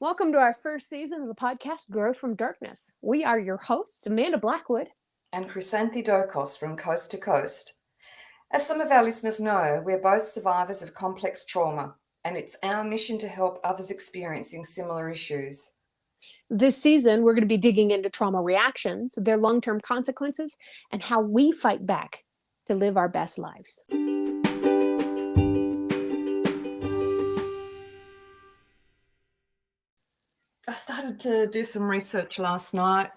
Welcome to our first season of the podcast, Grow from Darkness. We are your hosts, Amanda Blackwood. And Chrysanthi Dokos from Coast to Coast. As some of our listeners know, we're both survivors of complex trauma, and it's our mission to help others experiencing similar issues. This season, we're going to be digging into trauma reactions, their long term consequences, and how we fight back to live our best lives. I started to do some research last night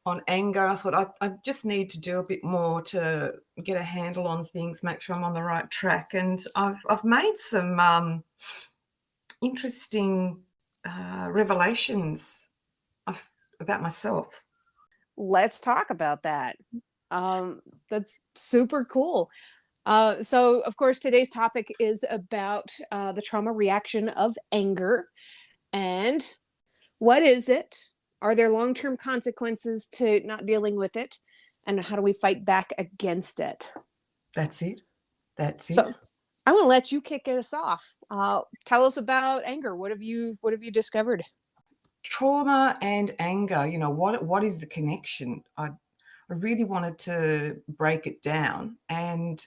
on anger. I thought I just need to do a bit more to get a handle on things, make sure I'm on the right track. And I've made some interesting revelations about myself. Let's talk about that. That's super cool. So, of course, today's topic is about the trauma reaction of anger. And what is it? Are there long-term consequences to not dealing with it? And how do we fight back against it? That's it. So I will let you kick us off. Tell us about anger. What have you discovered? Trauma and anger, what is the connection? I really wanted to break it down, and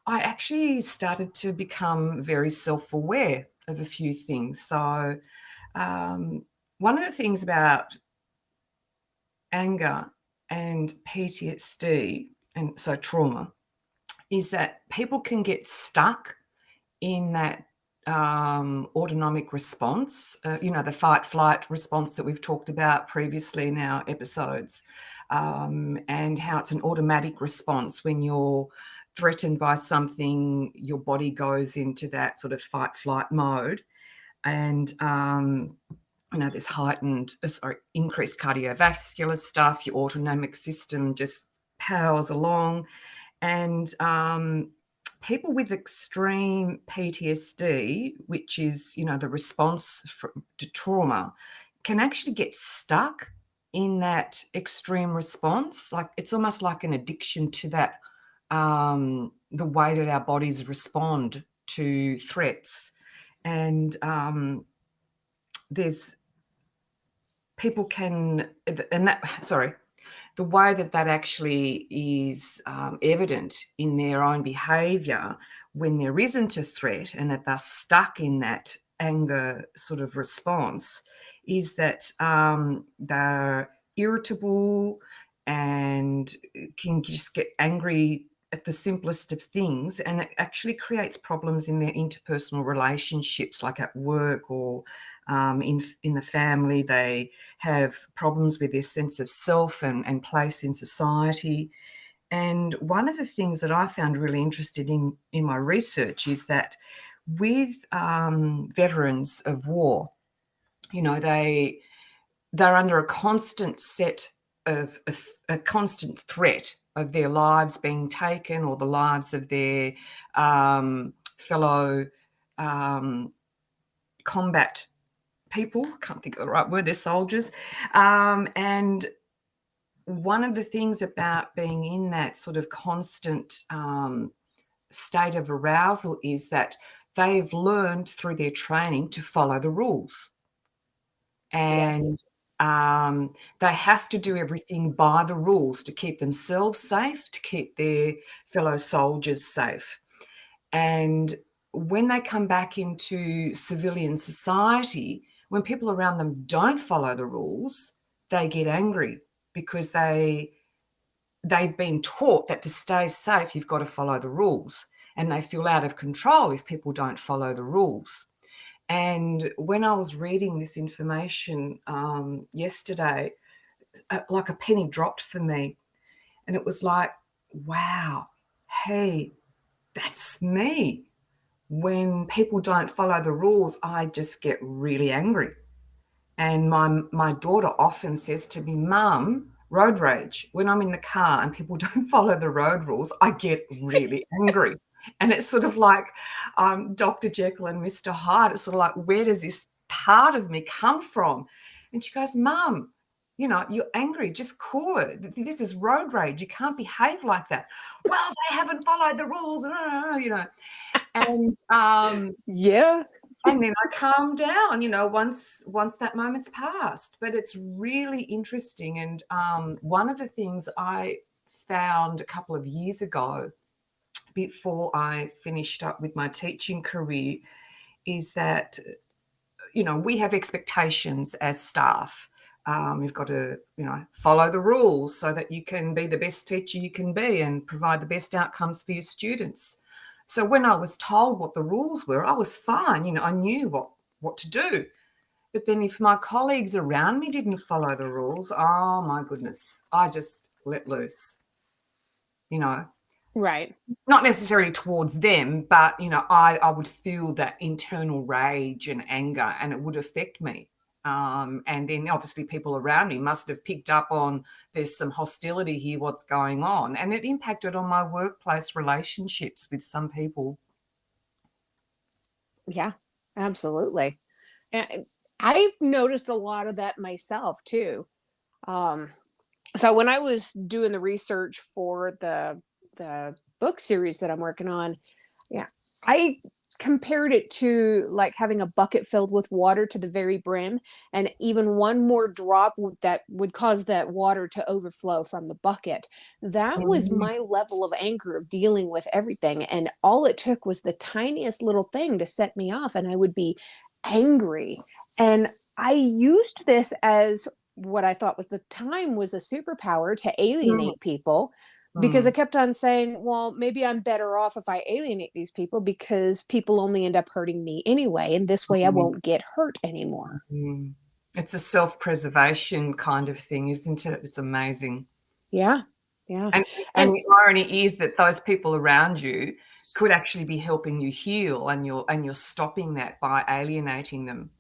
I actually started to become very self-aware of a few things. So one of the things about anger and PTSD, and so trauma, is that people can get stuck in that autonomic response, the fight-flight response that we've talked about previously in our episodes, and how it's an automatic response. When you're threatened by something, your body goes into that sort of fight-flight mode, and there's increased cardiovascular stuff. Your autonomic system just powers along, and people with extreme PTSD, which is, the response to trauma, can actually get stuck in that extreme response. Like, it's almost like an addiction to that, the way that our bodies respond to threats. And the way that actually is evident in their own behaviour when there isn't a threat and that they're stuck in that anger sort of response is that they're irritable and can just get angry at the simplest of things, and it actually creates problems in their interpersonal relationships, like at work or in the family. They have problems with their sense of self and place in society. And one of the things that I found really interesting in my research is that with veterans of war, they're under a constant a constant threat of their lives being taken, or the lives of their fellow combat people. Can't think of the right word. They're soldiers. And one of the things about being in that sort of constant state of arousal is that they've learned through their training to follow the rules. And Yes. They have to do everything by the rules to keep themselves safe, to keep their fellow soldiers safe. And when they come back into civilian society, when people around them don't follow the rules, they get angry because they've been taught that to stay safe, you've got to follow the rules. And they feel out of control if people don't follow the rules. And when I was reading this information yesterday, like a penny dropped for me. And it was like, wow, hey, that's me. When people don't follow the rules, I just get really angry. And my daughter often says to me, Mum, road rage. When I'm in the car and people don't follow the road rules, I get really angry. And it's sort of like Dr. Jekyll and Mr. Hyde. It's sort of like, where does this part of me come from? And she goes, Mum, you're angry. Just cool it. This is road rage. You can't behave like that. Well, they haven't followed the rules, And yeah. And then I calm down, once that moment's passed. But it's really interesting. And one of the things I found a couple of years ago, before I finished up with my teaching career, is that, we have expectations as staff. You've got to, follow the rules so that you can be the best teacher you can be and provide the best outcomes for your students. So when I was told what the rules were, I was fine. I knew what to do. But then if my colleagues around me didn't follow the rules, oh my goodness, I just let loose, you know. Right. Not necessarily towards them, but, I would feel that internal rage and anger, and it would affect me. And then obviously people around me must have picked up on there's some hostility here, what's going on? And it impacted on my workplace relationships with some people. Yeah, absolutely. And I've noticed a lot of that myself too. Um, so when I was doing the research for the book series that I'm working on, yeah, I compared it to like having a bucket filled with water to the very brim, and even one more drop that would cause that water to overflow from the bucket. That was Mm, my level of anger of dealing with everything, and all it took was the tiniest little thing to set me off, and I would be angry. And I used this as what I thought was the time was a superpower to mm, alienate people, because I mm, kept on saying, well, maybe I'm better off if I alienate these people because people only end up hurting me anyway. And this way I mm, won't get hurt anymore. mm. It's a self-preservation kind of thing, isn't it? It's amazing. Yeah. Yeah. And And the irony is that those people around you could actually be helping you heal, and you're stopping that by alienating them.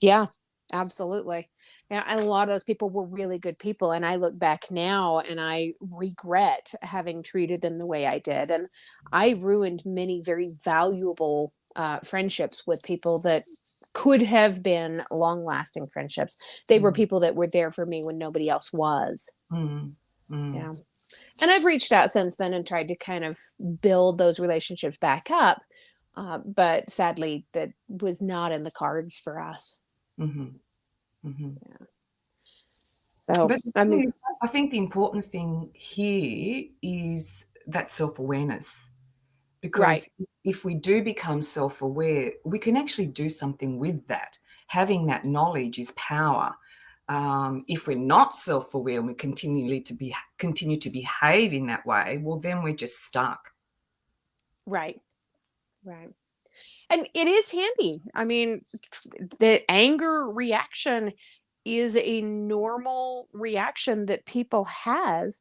yeah, absolutely. Yeah, and a lot of those people were really good people. And I look back now and I regret having treated them the way I did. And I ruined many very valuable friendships with people that could have been long lasting friendships. They were Mm, people that were there for me when nobody else was. mm, mm, Yeah. And I've reached out since then and tried to kind of build those relationships back up. But sadly, that was not in the cards for us. mhm, mhm. So, But the I thing mean, is, I think the important thing here is that self-awareness, right, because if we do become self-aware, we can actually do something with that. Having that knowledge is power. If we're not self-aware and we continue to behave in that way, well, then we're just stuck. right, right. And it is handy. I mean, the anger reaction is a normal reaction that people have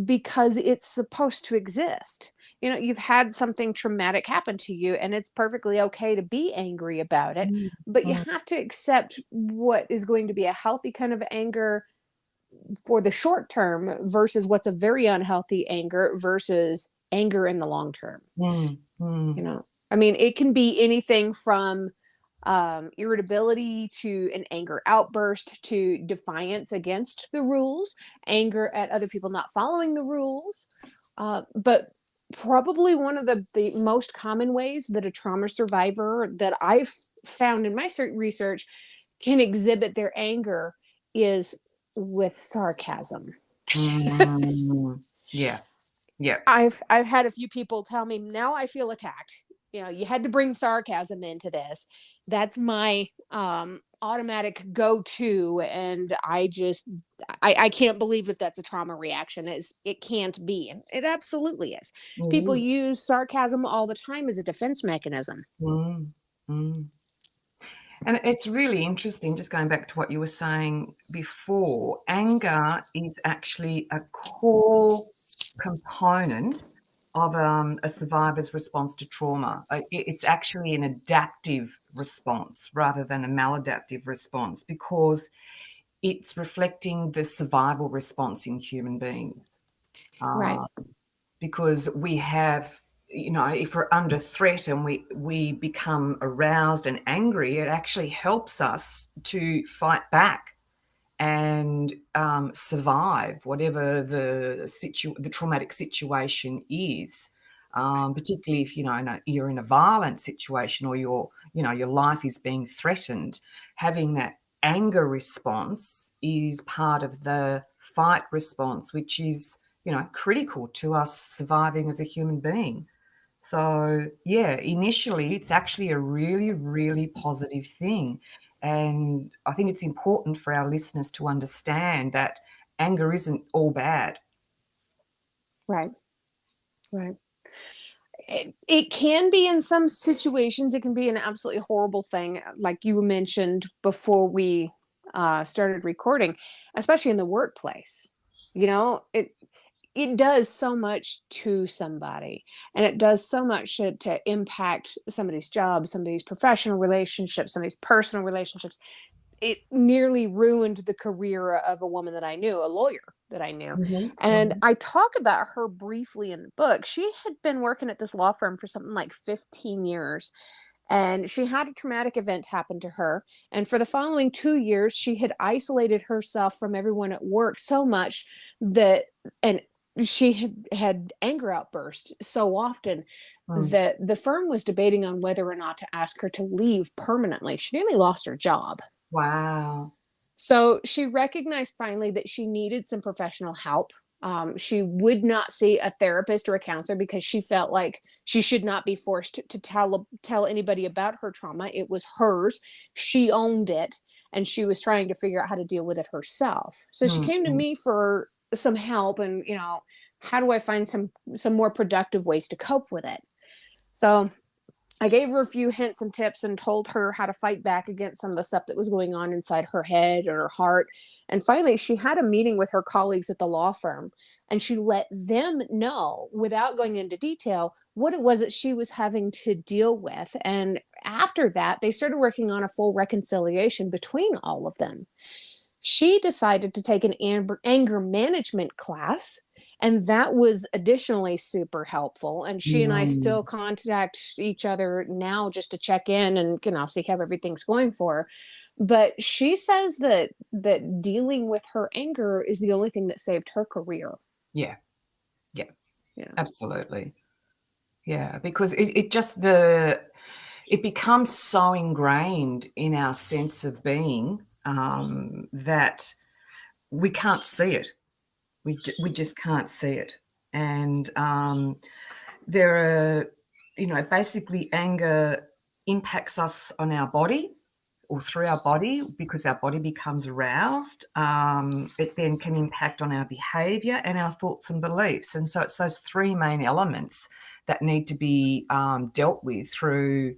because it's supposed to exist. You've had something traumatic happen to you, and it's perfectly okay to be angry about it, Mm, but you mm, have to accept what is going to be a healthy kind of anger for the short term versus what's a very unhealthy anger versus anger in the long term. mm, You mm, know, I mean, it can be anything from irritability to an anger outburst to defiance against the rules, anger at other people not following the rules. But probably one of the most common ways that a trauma survivor that I've found in my research can exhibit their anger is with sarcasm. mm. Yeah, yeah. I've had a few people tell me, now I feel attacked. You had to bring sarcasm into this. That's my automatic go-to, and I can't believe that that's a trauma reaction. It can't be, and it absolutely is. It People is. use sarcasm all the time as a defense mechanism. Mm, mm. And it's really interesting, just going back to what you were saying before, anger is actually a core component of a survivor's response to trauma. It's actually an adaptive response rather than a maladaptive response, because it's reflecting the survival response in human beings. Right. Uh, because we have, if we're under threat and we become aroused and angry, it actually helps us to fight back and survive whatever the traumatic situation is. particularly if, you're in a violent situation or your life is being threatened. Having that anger response is part of the fight response, which is, critical to us surviving as a human being. So, yeah, initially, it's actually a really, really positive thing. And I think it's important for our listeners to understand that anger isn't all bad. Right. Right. It can be in some situations, it can be an absolutely horrible thing, like you mentioned before we started recording, especially in the workplace. It does so much to somebody, and it does so much to impact somebody's job, somebody's professional relationships, somebody's personal relationships. It nearly ruined the career of a woman that I knew, a lawyer that I knew. Mhm, And mhm. I talk about her briefly in the book. She had been working at this law firm for something like 15 years, and she had a traumatic event happen to her. And for the following 2 years, she had isolated herself from everyone at work so much that, and she had anger outbursts so often Mm. that the firm was debating on whether or not to ask her to leave permanently. She nearly lost her job. Wow. So she recognized finally that she needed some professional help. She would not see a therapist or a counselor because she felt like she should not be forced to tell anybody about her trauma. It was hers. She owned it, and she was trying to figure out how to deal with it herself. So she Mm, came to mm. me for some help, and how do I find some more productive ways to cope with it? So I gave her a few hints and tips and told her how to fight back against some of the stuff that was going on inside her head or her heart. And finally, she had a meeting with her colleagues at the law firm, and she let them know, without going into detail, what it was that she was having to deal with. And after that, they started working on a full reconciliation between all of them. She decided to take an anger management class, and that was additionally super helpful. And she and I Mm. still contact each other now just to check in and see how everything's going for her. But she says that dealing with her anger is the only thing that saved her career. Yeah, yeah, Yeah. absolutely. Yeah, because it becomes so ingrained in our sense of being, that we can't see it. We just can't see it. And, there are, basically anger impacts us on our body or through our body because our body becomes aroused. It then can impact on our behavior and our thoughts and beliefs. And so it's those three main elements that need to be dealt with through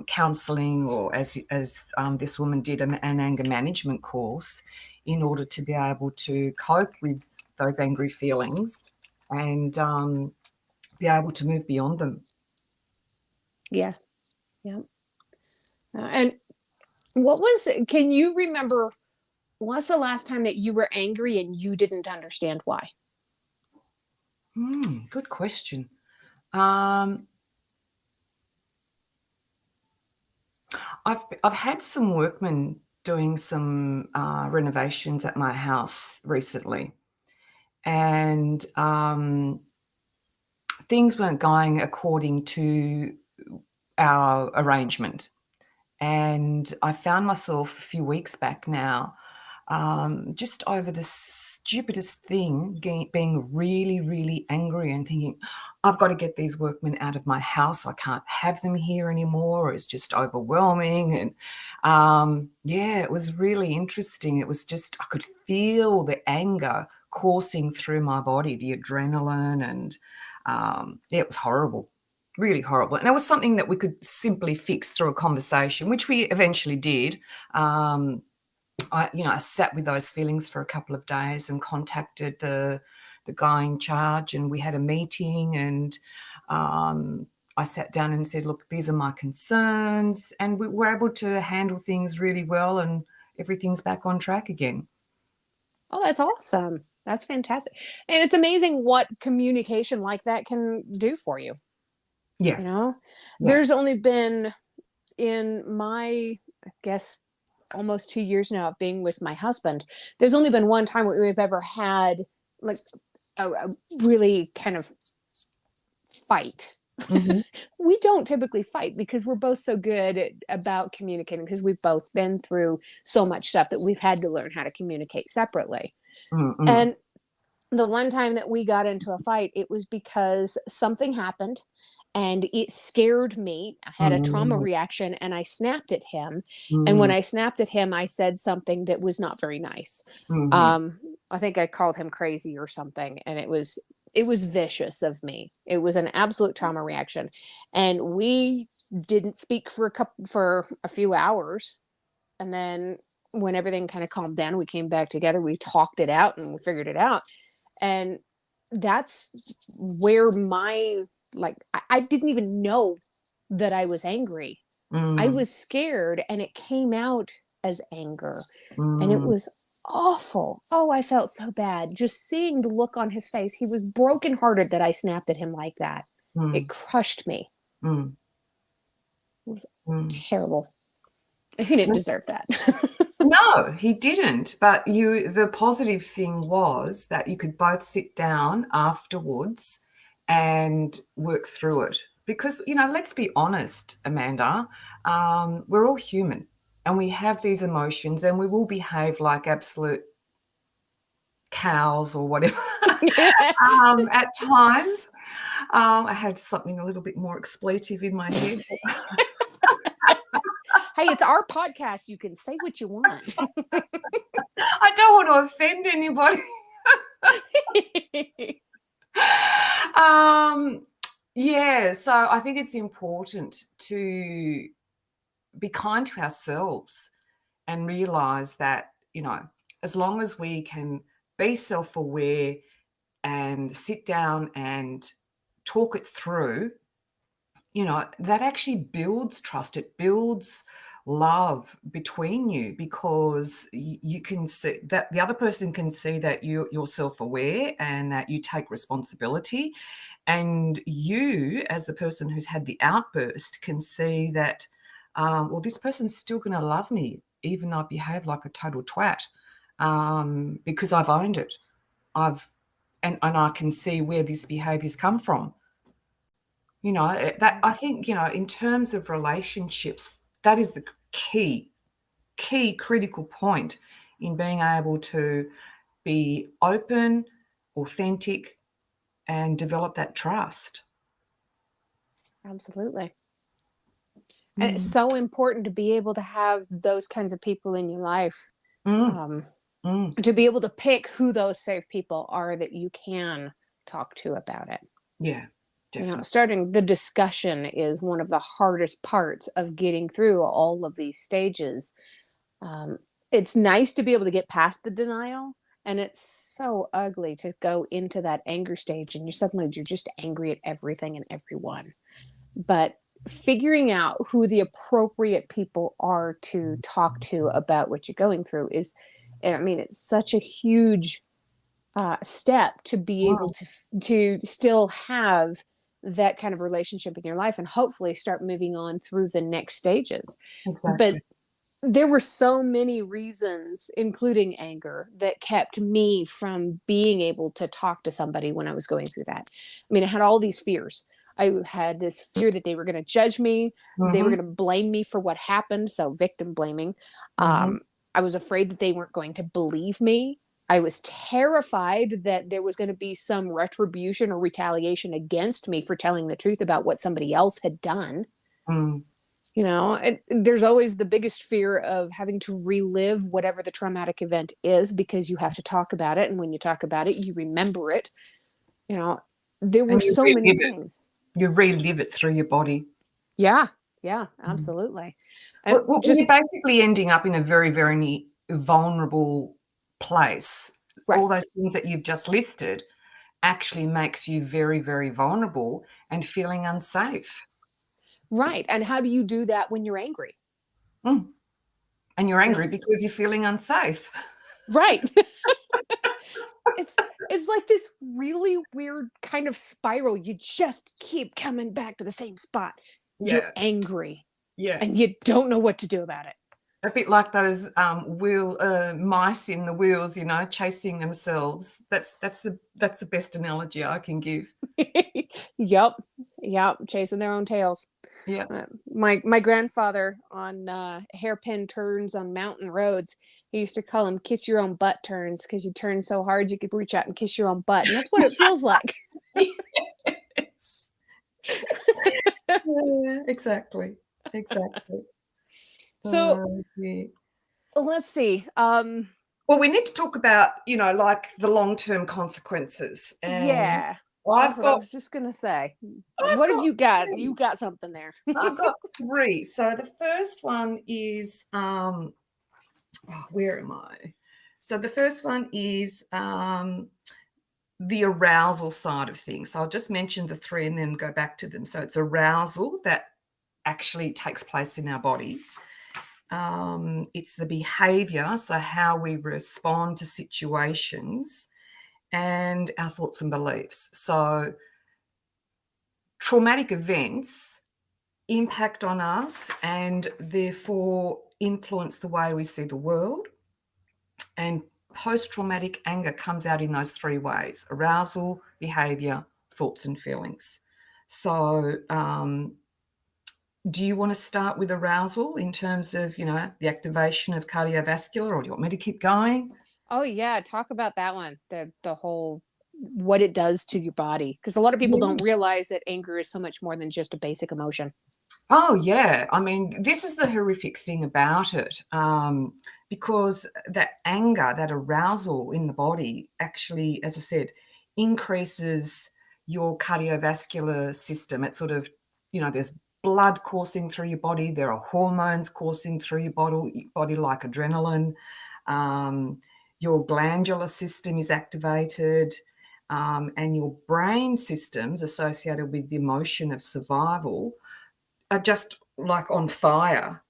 counselling, or as this woman did, an anger management course, in order to be able to cope with those angry feelings and be able to move beyond them. Yeah. Yeah. And can you remember, what's the last time that you were angry and you didn't understand why? Good question. Um, I've had some workmen doing some renovations at my house recently, and things weren't going according to our arrangement. And I found myself a few weeks back now, just over the stupidest thing, being really, really angry and thinking, I've got to get these workmen out of my house. I can't have them here anymore. It's just overwhelming. And yeah, it was really interesting. It was just, I could feel the anger coursing through my body, the adrenaline, and yeah, it was horrible, really horrible. And it was something that we could simply fix through a conversation, which we eventually did. I sat with those feelings for a couple of days and contacted the guy in charge, and we had a meeting, and I sat down and said, look, these are my concerns, and we were able to handle things really well, and everything's back on track again. Oh, that's awesome. That's fantastic. And it's amazing what communication like that can do for you. Yeah, You know, yeah. there's only been, in my, I guess, almost 2 years now of being with my husband, there's only been one time we've ever had like a really kind of fight. Mhm. We don't typically fight because we're both so good about communicating because we've both been through so much stuff that we've had to learn how to communicate separately. Mm, mm, And the one time that we got into a fight, it was because something happened and it scared me. I had a trauma mm, reaction and I snapped at him. And when mm, I snapped at him, I said something that was not very nice. mhm, Um, I think I called him crazy or something, and it was vicious of me. It was an absolute trauma reaction, and we didn't speak for a few hours, and then when everything kind of calmed down, we came back together. We talked it out and we figured it out, and that's where my I didn't even know that I was angry. I mm, was scared and it came out as anger. And it mm, was awful. Oh, I felt so bad. Just seeing the look on his face. He was brokenhearted that I snapped at him like that. It mm, crushed me. mm, It was mm. terrible. He didn't deserve that. No, he didn't. But the positive thing was that you could both sit down afterwards and work through it. Because, let's be honest, Amanda, we're all human and we have these emotions and we will behave like absolute cows or whatever at times. I had something a little bit more expletive in my head. Hey, it's our podcast. You can say what you want. I don't want to offend anybody. Um, yeah, so I think it's important to be kind to ourselves and realize that, as long as we can be self aware and sit down and talk it through, that actually builds trust. It builds love between you because you can see that the other person can see that you're self-aware and that you take responsibility. And you, as the person who's had the outburst, can see that, well, this person's still going to love me, even though I behave like a total twat, because I've owned it. And I can see where this behavior's come from. That I think, in terms of relationships, that is the key critical point in being able to be open, authentic, and develop that trust. Absolutely. And it's Mm, so important to be able to have those kinds of people in your life. mm, Um, mm. to be able to pick who those safe people are that you can talk to about it. Yeah, definitely. Starting the discussion is one of the hardest parts of getting through all of these stages. Um, it's nice to be able to get past the denial, and it's so ugly to go into that anger stage and you're just angry at everything and everyone. But figuring out who the appropriate people are to talk to about what you're going through is, I mean, it's such a huge step to be able Mm, to still have that kind of relationship in your life and hopefully start moving on through the next stages. But exactly. there were so many reasons, including anger, that kept me from being able to talk to somebody when I was going through that. I mean, I had all these fears. I had this fear that they were going to judge me, they were Mhm, going to blame me for what happened, so victim blaming. mhm, I was afraid that they weren't going to believe me. I was terrified that there was going to be some retribution or retaliation against me for telling the truth about what somebody else had done. mm. There's always the biggest fear of having to relive whatever the traumatic event is because you have to talk about it. And when you talk about it, you remember it. You know, there were And you so many relive it. things. You relive it through your body. Yeah. Yeah, Mm. absolutely. And Well, just you're basically ending up in a very, very vulnerable place. right, All those things that you've just listed actually makes you very, very vulnerable and feeling unsafe. right. And how do you do that when you're angry? Mm. And you're You know, angry because you're feeling unsafe. right. it's it's like this really weird kind of spiral. You just keep coming back to the same spot. You're Yeah, angry yeah. and you don't know what to do about it. A bit like those wheel mice in the wheels, you know, chasing themselves. That's the best analogy I can give. Yep, yep, chasing their own tails. Yeah. My grandfather on hairpin turns on mountain roads, he used to call them "kiss your own butt turns" because you turn so hard you could reach out and kiss your own butt, and that's what it feels like. Yes. Yeah, exactly. Exactly. So Yeah. let's see. Well, we need to talk about, like the long-term consequences. And Yeah, that's I've what I got was just gonna say. I've What have got you got? You 3. got something there. I've got 3. So the first one is, where am I? So the first one is, the arousal side of things. So I'll just mention the 3 and then go back to them. So it's arousal that actually takes place in our body. It's the behavior, so how we respond to situations, and our thoughts and beliefs. So traumatic events impact on us and therefore influence the way we see the world. And post-traumatic anger comes out in those 3 ways: arousal, behavior, thoughts and feelings. So do you want to start with arousal in terms of, the activation of cardiovascular, or do you want me to keep going? Oh yeah, talk about that one. The whole what it does to your body, because a lot of people Yeah. don't realize that anger is so much more than just a basic emotion. Oh, yeah. I mean, this is the horrific thing about it, because that anger, that arousal in the body actually, as I said, increases your cardiovascular system. It sort of, there's blood coursing through your body. There are hormones coursing through your body like adrenaline. Um, your glandular system is activated, and your brain systems associated with the emotion of survival are just like on fire.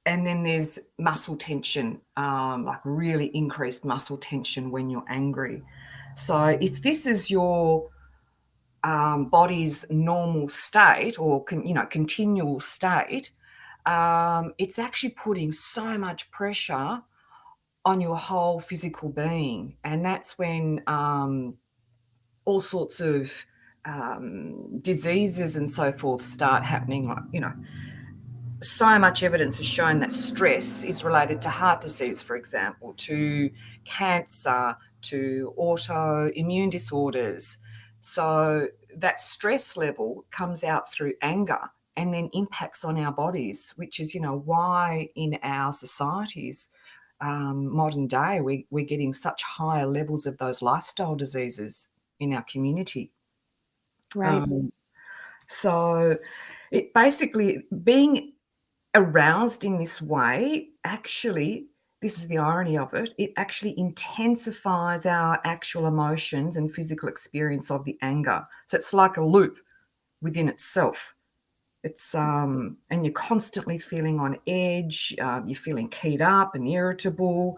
And then there's muscle tension, like really increased muscle tension when you're angry. So if this is your body's normal state, or continual state, it's actually putting so much pressure on your whole physical being, and that's when all sorts of diseases and so forth start happening. Like, so much evidence has shown that stress is related to heart disease, for example, to cancer, to autoimmune disorders. So that stress level comes out through anger and then impacts on our bodies, which is, why in our societies, modern day, we're getting such higher levels of those lifestyle diseases in our community. Right. Um, so it basically, being aroused in this way, actually, this is the irony of it, it actually intensifies our actual emotions and physical experience of the anger. So it's like a loop within itself. It's and you're constantly feeling on edge, you're feeling keyed up and irritable,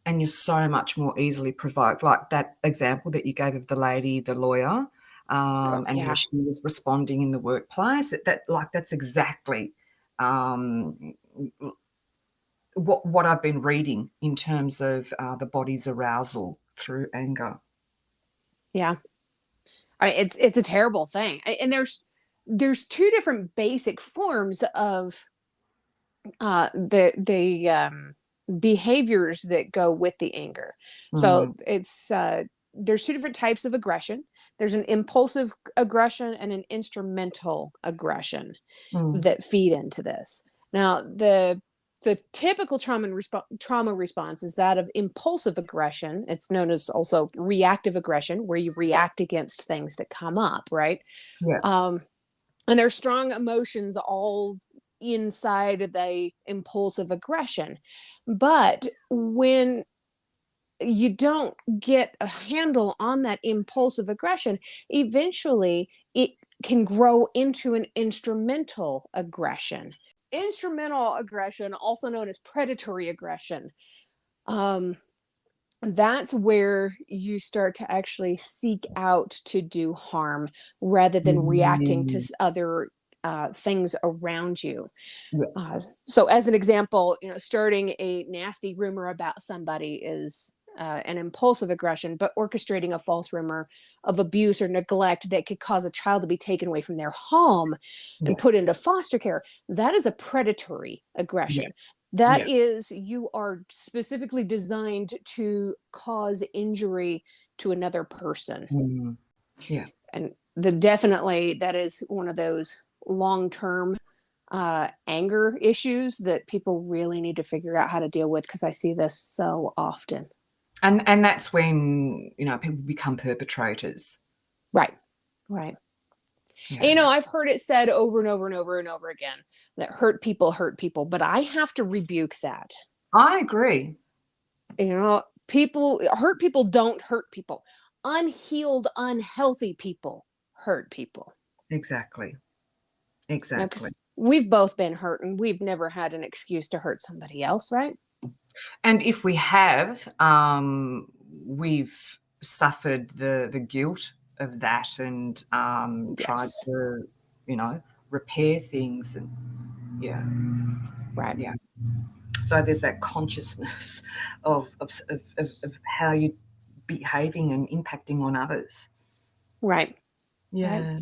and you're so much more easily provoked. Like that example that you gave of the lady, the lawyer, Oh, and how yeah. she was responding in the workplace. That's exactly um, what I've been reading in terms of the body's arousal through anger. Yeah. It's a terrible thing. And there's two different basic forms of the behaviors that go with the anger. So Mm, it's there's two different types of aggression. There's an impulsive aggression and an instrumental aggression mm, that feed into this. Now, the typical trauma response is that of impulsive aggression. It's known as also reactive aggression, where you react against things that come up, right? yeah. Um, and there's strong emotions all inside the impulsive aggression. But when you don't get a handle on that impulsive aggression, eventually it can grow into an instrumental aggression. Instrumental aggression, also known as predatory aggression, um, that's where you start to actually seek out to do harm rather than reacting to Mm, other things around you. Yeah. So, as an example, starting a nasty rumor about somebody is an impulsive aggression, but orchestrating a false rumor of abuse or neglect that could cause a child to be taken away from their home and Yeah. put into foster care, that is a predatory Yeah. aggression. That Yeah. is, you are specifically designed to cause injury to another person. Mm. Yeah. And definitely that is one of those long-term anger issues that people really need to figure out how to deal with, because I see this so often. And that's when, people become perpetrators. Right. Right. And Yeah. I've heard it said over and over and over and over again that hurt people, but I have to rebuke that. I agree. People hurt people don't hurt people. Unhealed, unhealthy people hurt people. Exactly. Because Exactly. we've both been hurt and we've never had an excuse to hurt somebody else, right? And if we have, we've suffered the guilt of that and tried Yes. to, repair things and yeah, Right. yeah. So there's that consciousness of how you're behaving and impacting on others. Right. Right. Yeah.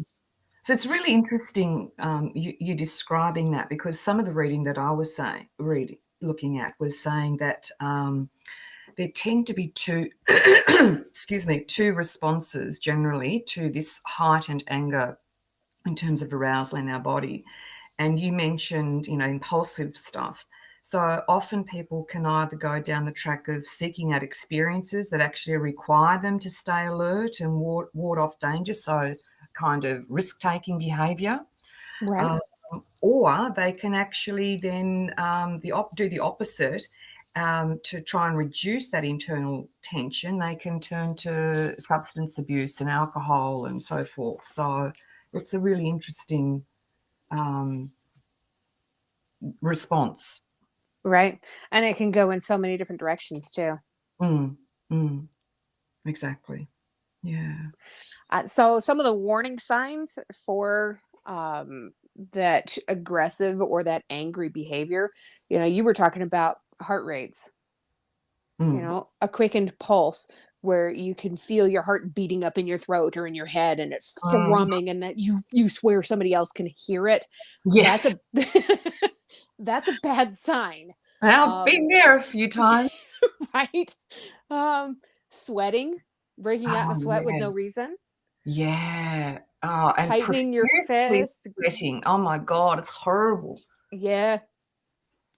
So it's really interesting you describing that, because some of the reading that I was looking at was saying that there tend to be two, excuse me, two responses generally to this heightened anger in terms of arousal in our body. And you mentioned, impulsive stuff. So often people can either go down the track of seeking out experiences that actually require them to stay alert and ward off danger. So kind of risk-taking behaviour. Right. Um, or they can actually then do the opposite. To try and reduce that internal tension, they can turn to substance abuse and alcohol and so forth. So it's a really interesting response. Right. And it can go in so many different directions too. Mm, mm, exactly. Yeah. So some of the warning signs for that aggressive or that angry behavior, you were talking about heart rates, Mm. a quickened pulse where you can feel your heart beating up in your throat or in your head and it's Mm. thrumming and that you swear somebody else can hear it. Yeah. That's a that's a bad sign. I've Um been there a few times. right? Sweating, breaking out in a Oh, sweat with yeah. no reason, Yeah. Oh, and tightening your profusely fist. sweating. Oh my God, it's horrible. Yeah.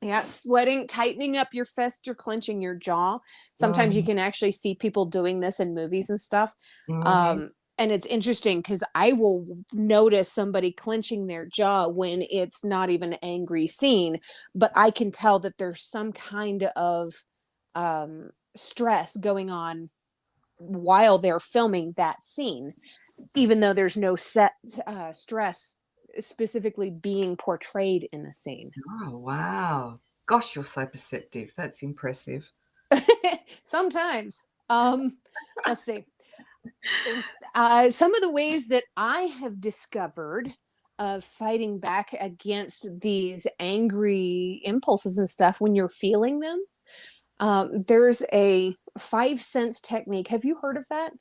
Yeah, sweating, tightening up your fist, you're clenching your jaw. Sometimes you Mm, can actually see people doing this in movies and stuff. mhm. And it's interesting because I will notice somebody clenching their jaw when it's not even an angry scene, but I can tell that there's some kind of stress going on while they're filming that scene, even though there's no set stress specifically being portrayed in the scene. Oh, wow. Gosh, you're so perceptive. That's impressive. Sometimes. Let's see. Some of the ways that I have discovered of fighting back against these angry impulses and stuff when you're feeling them. There's a 5 sense technique. Have you heard of that?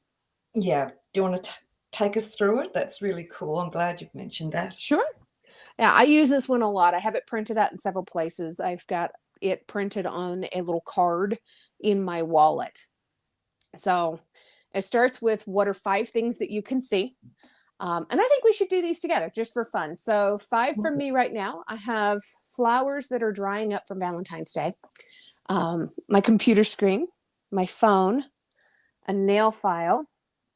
Yeah. Do you want to take us through it? That's really cool. I'm glad you've mentioned that. Sure. Yeah, I use this one a lot. I have it printed out in several places. I've got it printed on a little card in my wallet. So it starts with, what are 5 things that you can see? And I think we should do these together just for fun. So, 5 from Okay. me right now. I have flowers that are drying up from Valentine's Day, my computer screen, my phone, a nail file,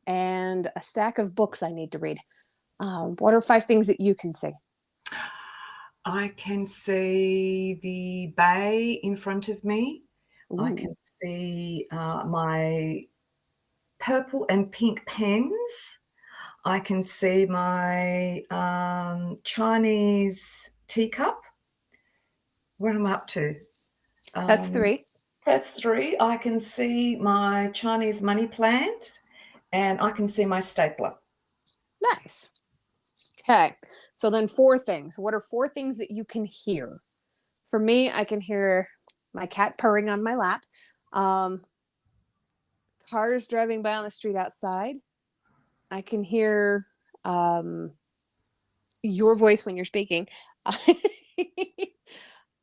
and a stack of books I need to read. What are 5 things that you can see? I can see the bay in front of me. I Ooh, can see my purple and pink pens. I can see my Chinese teacup. What am I up to? that's Um, 3. Press 3. I can see my Chinese money plant and I can see my stapler. Nice. Okay. So then four things. What are four things that you can hear? For me, I can hear my cat purring on my lap, um, cars driving by on the street outside. I can hear um, your voice when you're speaking.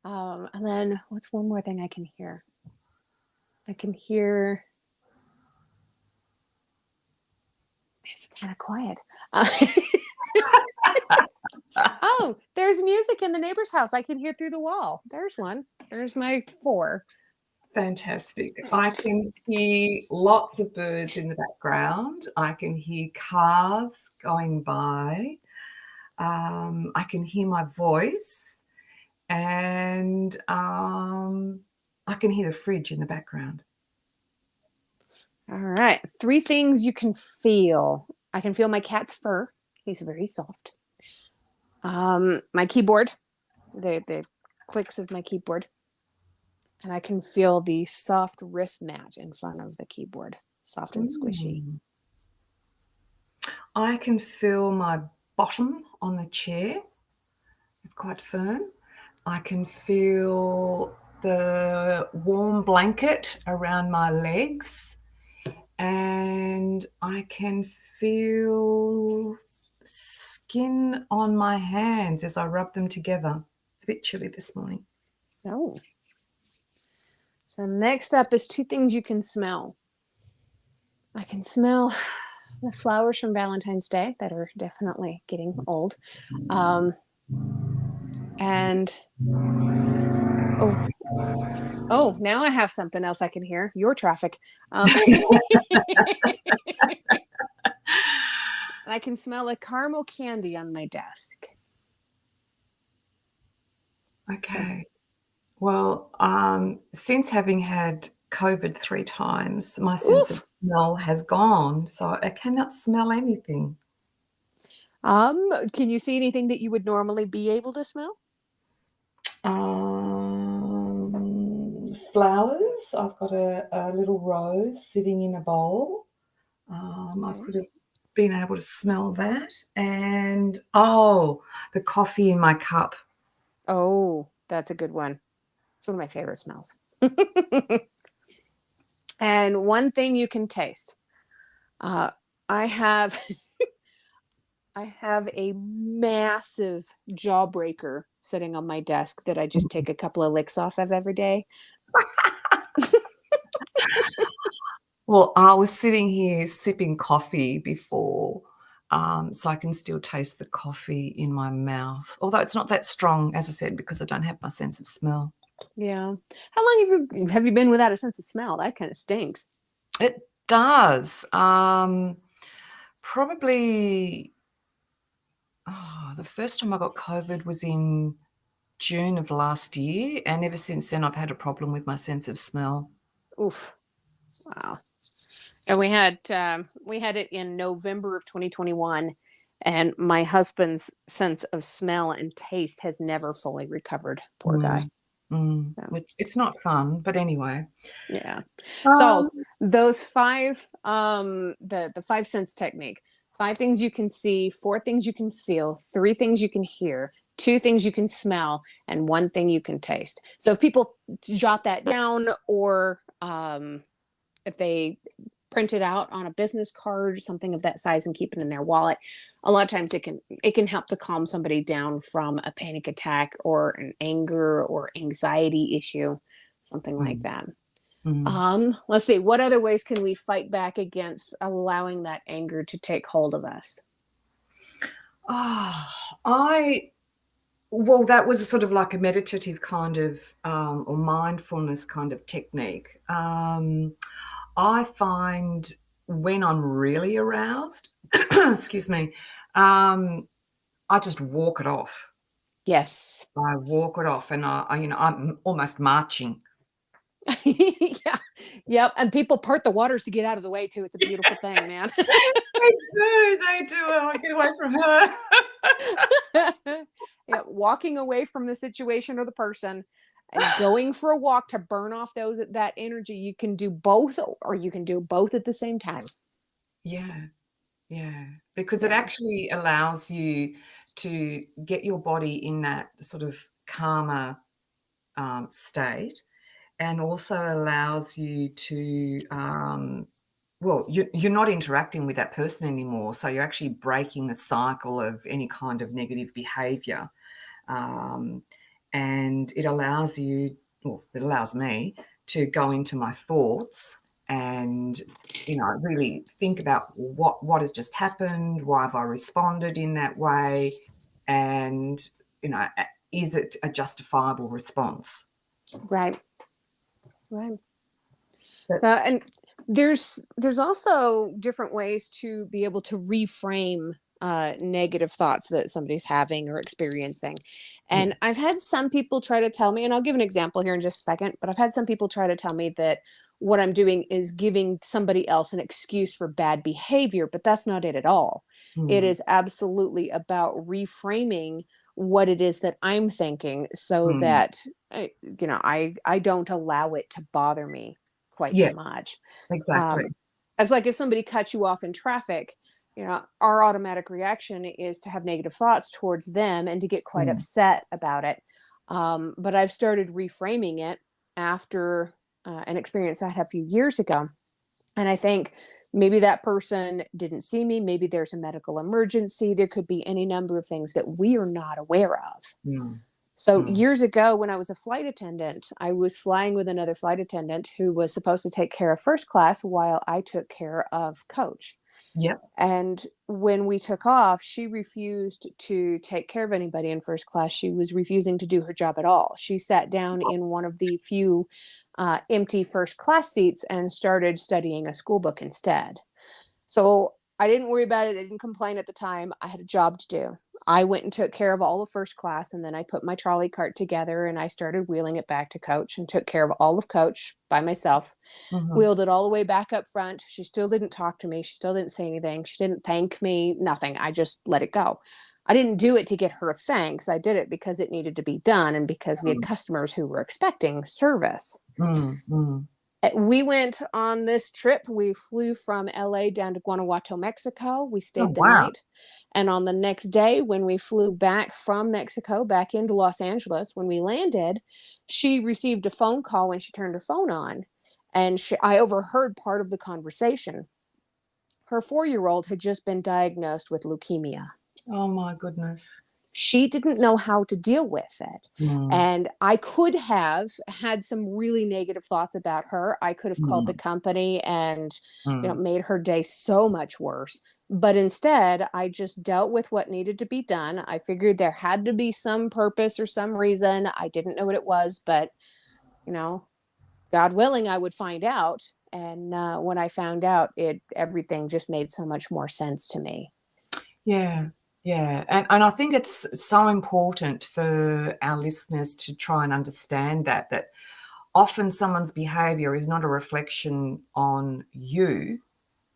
And then what's one more thing I can hear? I can hear it's kind of quiet. Oh, there's music in the neighbor's house. I can hear through the wall. There's one. There's my four. Fantastic. I can hear lots of birds in the background. I can hear cars going by. I can hear my voice, and I can hear the fridge in the background. All right. Three things you can feel. I can feel my cat's fur. He's very soft. My keyboard, the clicks of my keyboard. And I can feel the soft wrist mat in front of the keyboard, soft and squishy. Mm. I can feel my bottom on the chair. It's quite firm. I can feel the warm blanket around my legs, and I can feel skin on my hands as I rub them together. It's a bit chilly this morning. Oh. So next up is two things you can smell. I can smell the flowers from Valentine's Day that are definitely getting old. And oh, oh, now I have something else I can hear. Your traffic. I can smell a caramel candy on my desk. Okay. Well, since having had COVID 3 times, my sense of Oof. smell has gone, so I cannot smell anything. Can you see anything that you would normally be able to smell? Flowers. I've got a little rose sitting in a bowl. I Okay. could have been able to smell that. And, oh, the coffee in my cup. Oh, that's a good one. It's one of my favorite smells. And one thing you can taste. Uh, I have I have a massive jawbreaker sitting on my desk that I just take a couple of licks off of every day. Well, I was sitting here sipping coffee before, so I can still taste the coffee in my mouth, although it's not that strong, as I said, because I don't have my sense of smell. Yeah. How long have you been without a sense of smell? That kind of stinks. It does. Probably, the first time I got COVID was in June of last year, and ever since then, I've had a problem with my sense of smell. Oof. Wow. And we had it in November of 2021, and my husband's sense of smell and taste has never fully recovered. Poor guy. Mm, mm. So, It's not fun, but anyway. yeah. Um, So those five, the five sense technique, five things you can see, four things you can feel, three things you can hear, two things you can smell, and one thing you can taste. So if people jot that down, or if they print it out on a business card, something of that size, and keep it in their wallet, a lot of times it can help to calm somebody down from a panic attack or an anger or anxiety issue, something like mm, that. mm. Let's see, what other ways can we fight back against allowing that anger to take hold of us? Oh, I well, that was sort of like a meditative kind of, or mindfulness kind of technique. I find when I'm really aroused, excuse me, I just walk it off. Yes. I walk it off, and I'm almost marching. Yeah. Yep. And people part the waters to get out of the way too. It's a beautiful thing, man. They do. Oh, get away from her. Yeah, walking away from the situation or the person and going for a walk to burn off that energy. You can do both, or you can do both at the same time. Yeah, yeah, because it Yeah. actually allows you to get your body in that sort of calmer state, and also allows you to, well, you're not interacting with that person anymore. So you're actually breaking the cycle of any kind of negative behavior. Um, and it allows you, well, it allows me to go into my thoughts and, really think about what has just happened, why have I responded in that way, and, is it a justifiable response? Right. Right. But So, and there's also different ways to be able to reframe negative thoughts that somebody's having or experiencing. yeah. And I've had some people try to tell me, and I'll give an example here in just a second, but I've had some people try to tell me that what I'm doing is giving somebody else an excuse for bad behavior, but that's not it at all. It Mm, is absolutely about reframing what it is that I'm thinking so mm. that I don't allow it to bother me quite Yeah, so much. exactly. Um, it's like if somebody cuts you off in traffic, our automatic reaction is to have negative thoughts towards them and to get quite Mm, upset about it. But I've started reframing it after an experience I had a few years ago. And I think maybe that person didn't see me. Maybe there's a medical emergency. There could be any number of things that we are not aware of. mm, So mm. years ago, when I was a flight attendant, I was flying with another flight attendant who was supposed to take care of first class while I took care of coach. Yep. And when we took off, she refused to take care of anybody in first class. She was refusing to do her job at all. She sat down in one of the few empty first class seats and started studying a school book instead. So I didn't worry about it. I didn't complain at the time. I had a job to do. I went and took care of all of first class, and then I put my trolley cart together and I started wheeling it back to coach and took care of all of coach by myself. Mhm. Wheeled it all the way back up front. She still didn't talk to me. She still didn't say anything. She didn't thank me, nothing. I just let it go. I didn't do it to get her thanks. I did it because it needed to be done and because we had Mm, customers who were expecting service. mm, mm. We went on this trip. We flew from LA down to Guanajuato, Mexico. We Oh, stayed the wow. night. And on the next day, when we flew back from Mexico back into Los Angeles, when we landed, she received a phone call when she turned her phone on. And I overheard part of the conversation. Her 4-year old had just been diagnosed with leukemia. Oh my goodness. She didn't know how to deal with it. Mm, And I could have had some really negative thoughts about her. I could have called the mm, company and, mm, made her day so much worse. But instead, I just dealt with what needed to be done. I figured there had to be some purpose or some reason. I didn't know what it was, but, you know, God willing, I would find out. And when I found out, everything just made so much more sense to me. yeah, yeah, and I think it's so important for our listeners to try and understand that often someone's behaviour is not a reflection on you,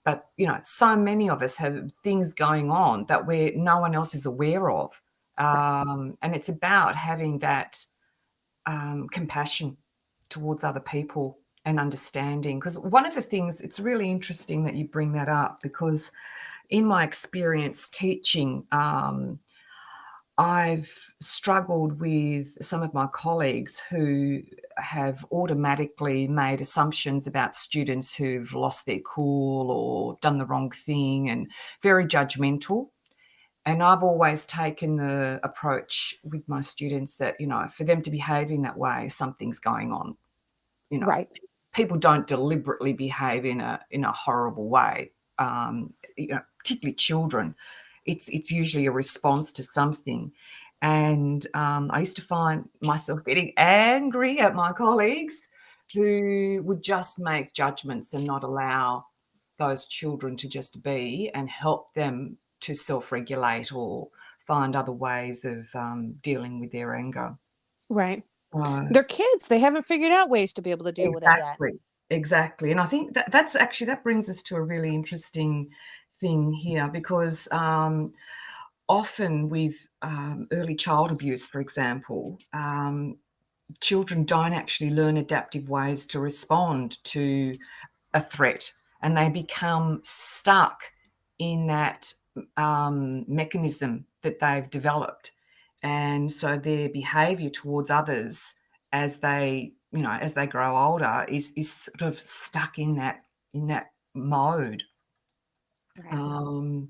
but, so many of us have things going on that no one else is aware of, Right. and it's about having that compassion towards other people and understanding. Because one of the things, it's really interesting that you bring that up, because in my experience teaching, I've struggled with some of my colleagues who have automatically made assumptions about students who've lost their cool or done the wrong thing, and very judgmental. And I've always taken the approach with my students that, for them to behave in that way, something's going on. You know, Right. people don't deliberately behave in a horrible way. Particularly children, it's usually a response to something. And I used to find myself getting angry at my colleagues who would just make judgments and not allow those children to just be and help them to self-regulate or find other ways of dealing with their anger. Right. Uh, They're kids. They haven't figured out ways to be able to deal with it yet. exactly, exactly. And I think that brings us to a really interesting thing here, because often with early child abuse, for example, children don't actually learn adaptive ways to respond to a threat, and they become stuck in that mechanism that they've developed. And so their behavior towards others as they, as they grow older is sort of stuck in that mode. Right. Um,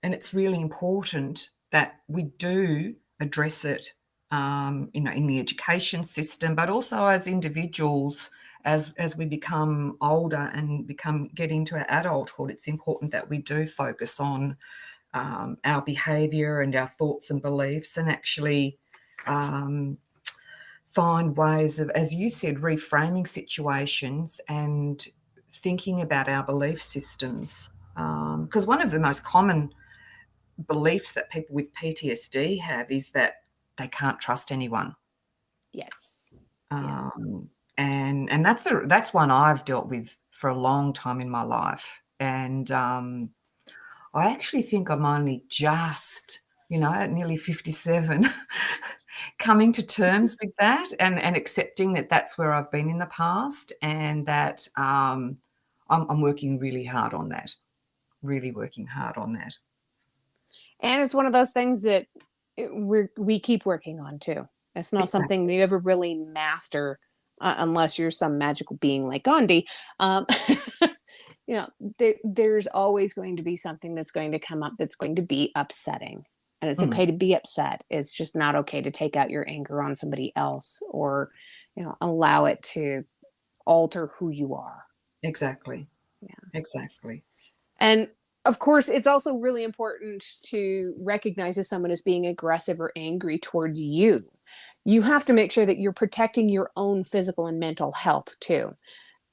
and it's really important that we do address it, in the education system, but also as individuals, as we become older and get into our adulthood. It's important that we do focus on our behaviour and our thoughts and beliefs, and actually find ways of, as you said, reframing situations and thinking about our belief systems. Because one of the most common beliefs that people with PTSD have is that they can't trust anyone. Yes. Yeah. And that's one I've dealt with for a long time in my life. And I actually think I'm only just, at nearly 57, coming to terms with that, and accepting that that's where I've been in the past, and that I'm working really hard on that, really working hard on that. And it's one of those things that we keep working on too. It's not something Exactly. you ever really master, unless you're some magical being like Gandhi. Um, there's always going to be something that's going to come up that's going to be upsetting. And it's Mm, okay to be upset. It's just not okay to take out your anger on somebody else, or, allow it to alter who you are. exactly. Yeah. Exactly. And of course, it's also really important to recognize if someone is being aggressive or angry toward you. You have to make sure that you're protecting your own physical and mental health too.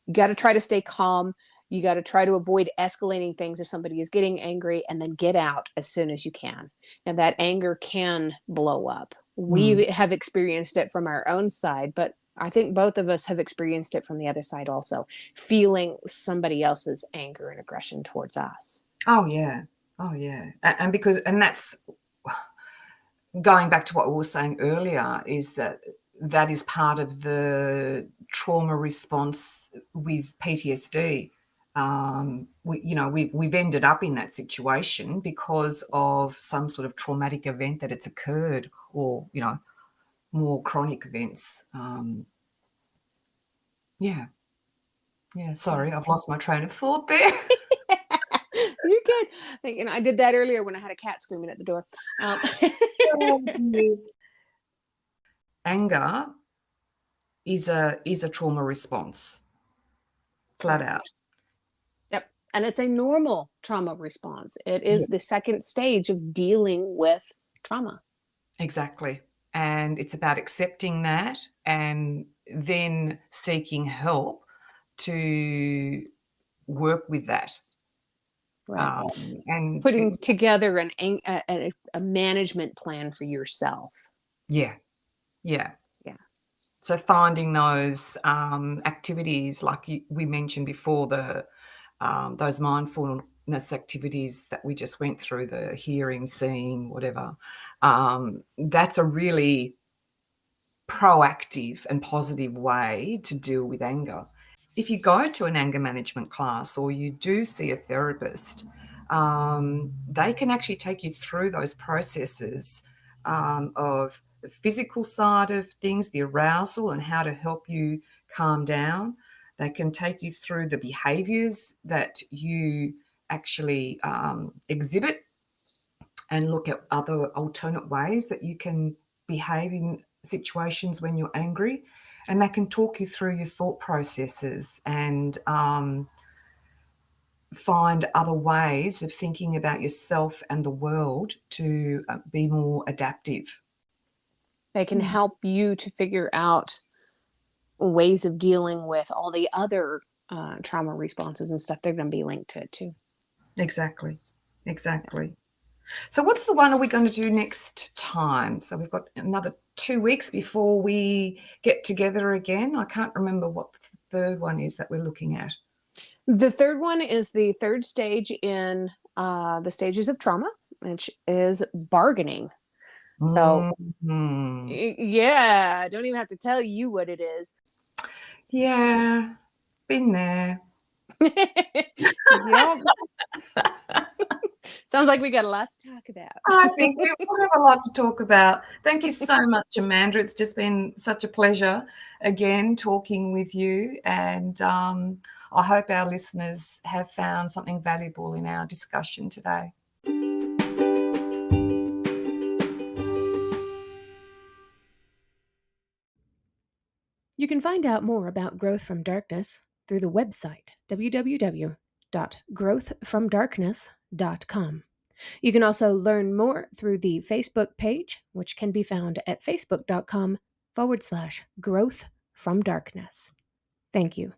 You got to try to stay calm. You got to try to avoid escalating things if somebody is getting angry, and then get out as soon as you can. And that anger can blow up. Mm, We have experienced it from our own side, but I think both of us have experienced it from the other side also, feeling somebody else's anger and aggression towards us. oh yeah. Oh yeah. And that's going back to what we were saying earlier, is that is part of the trauma response with PTSD. We've ended up in that situation because of some sort of traumatic event that it's occurred, or more chronic events. Yeah, yeah. Sorry, I've lost my train of thought there. You're good. I did that earlier when I had a cat screaming at the door. Um, Oh, dear. Anger is a trauma response, flat right. out. Yep. And it's a normal trauma response. It Yeah, is the second stage of dealing with trauma. exactly. And it's about accepting that and then seeking help to work with that. Right. And Putting together a management plan for yourself. yeah, yeah. Yeah. So finding those activities, like we mentioned before, those mindfulness activities that we just went through, the hearing, seeing, whatever. That's a really proactive and positive way to deal with anger. If you go to an anger management class or you do see a therapist, they can actually take you through those processes of the physical side of things, the arousal, and how to help you calm down. They can take you through the behaviours that you actually exhibit, and look at other alternate ways that you can behave in situations when you're angry. And they can talk you through your thought processes and find other ways of thinking about yourself and the world to be more adaptive. They can Mm, help you to figure out ways of dealing with all the other trauma responses and stuff. They're going to be linked to it too. exactly. Exactly. So, what's the one are we going to do next time? So, we've got another 2 weeks before we get together again. I can't remember what the third one is that we're looking at. The third one is the third stage in the stages of trauma, which is bargaining. So, Mhm. yeah, I don't even have to tell you what it is. Yeah, been there. Yep. Sounds like we got a lot to talk I about. think we will have a lot to talk about. Thank you so much, Amanda. It's just been such a pleasure again talking with you, and I hope our listeners have found something valuable in our discussion today. You can find out more about Growth from Darkness through the website www.growthfromdarkness.com. You can also learn more through the Facebook page, which can be found at facebook.com/growth from darkness. Thank you.